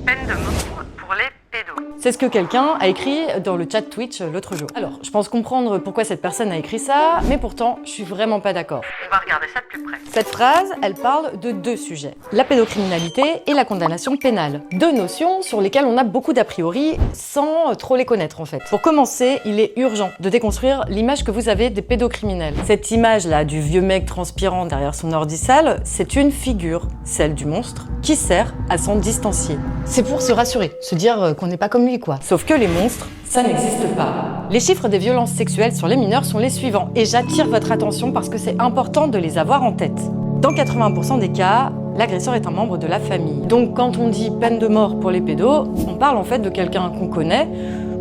peine de mort pour les pédos. C'est ce que quelqu'un a écrit dans le chat Twitch l'autre jour. Alors, je pense comprendre pourquoi cette personne a écrit ça, mais pourtant, je suis vraiment pas d'accord. On va regarder ça de plus près. Cette phrase, elle parle de deux sujets. La pédocriminalité et la condamnation pénale. Deux notions sur lesquelles on a beaucoup d'a priori sans trop les connaître en fait. Pour commencer, il est urgent de déconstruire l'image que vous avez des pédocriminels. Cette image-là du vieux mec transpirant derrière son ordi sale, c'est une figure, celle du monstre, qui sert à s'en distancier. C'est pour se rassurer, se dire qu'on n'est pas comme lui quoi. Sauf que les monstres, ça n'existe pas. Les chiffres des violences sexuelles sur les mineurs sont les suivants, et j'attire votre attention parce que c'est important de les avoir en tête. Dans 80% des cas, l'agresseur est un membre de la famille. Donc quand on dit peine de mort pour les pédos, on parle en fait de quelqu'un qu'on connaît,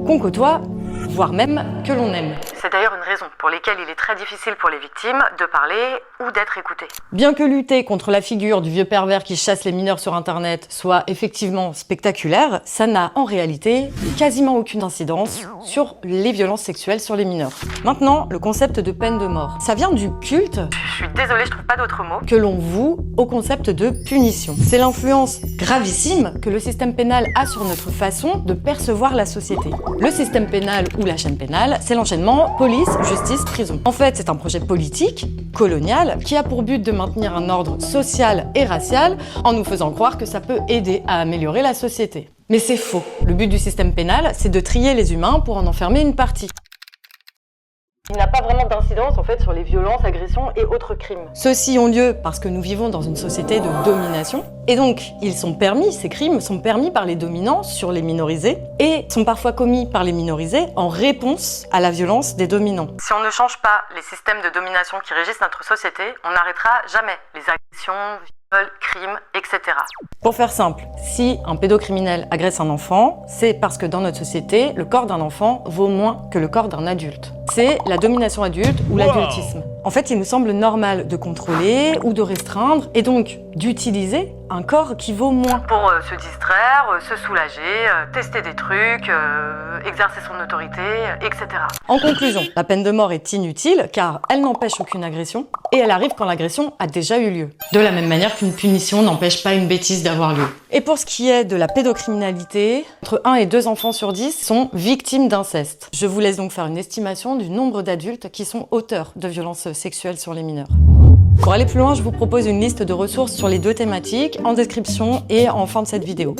qu'on côtoie, voire même que l'on aime. C'est d'ailleurs une raison pour laquelle il est très difficile pour les victimes de parler ou d'être écoutées. Bien que lutter contre la figure du vieux pervers qui chasse les mineurs sur internet soit effectivement spectaculaire, ça n'a en réalité quasiment aucune incidence sur les violences sexuelles sur les mineurs. Maintenant, le concept de peine de mort. Ça vient du culte, Je suis désolée, je trouve pas d'autre mot. que l'on voue au concept de punition. C'est l'influence gravissime que le système pénal a sur notre façon de percevoir la société. Le système pénal ou la chaîne pénale, c'est l'enchaînement police, justice, prison. En fait, c'est un projet politique, colonial, qui a pour but de maintenir un ordre social et racial en nous faisant croire que ça peut aider à améliorer la société. Mais c'est faux. Le but du système pénal, c'est de trier les humains pour en enfermer une partie. Il n'a pas vraiment d'incidence en fait sur les violences, agressions et autres crimes. Ceux-ci ont lieu parce que nous vivons dans une société de domination. Et donc, ces crimes sont permis par les dominants sur les minorisés et sont parfois commis par les minorisés en réponse à la violence des dominants. Si on ne change pas les systèmes de domination qui régissent notre société, on n'arrêtera jamais les agressions, viols, crimes, etc. Pour faire simple, si un pédocriminel agresse un enfant, c'est parce que dans notre société, le corps d'un enfant vaut moins que le corps d'un adulte. C'est la domination adulte ou l'adultisme. En fait, il nous semble normal de contrôler ou de restreindre et donc d'utiliser un corps qui vaut moins. Pour se distraire, se soulager, tester des trucs, exercer son autorité, etc. En conclusion, la peine de mort est inutile car elle n'empêche aucune agression et elle arrive quand l'agression a déjà eu lieu. De la même manière qu'une punition n'empêche pas une bêtise d'avoir lieu. Et pour ce qui est de la pédocriminalité, entre 1 et 2 enfants sur 10 sont victimes d'inceste. Je vous laisse donc faire une estimation du nombre d'adultes qui sont auteurs de violences sexuelles sur les mineurs. Pour aller plus loin, je vous propose une liste de ressources sur les deux thématiques en description et en fin de cette vidéo.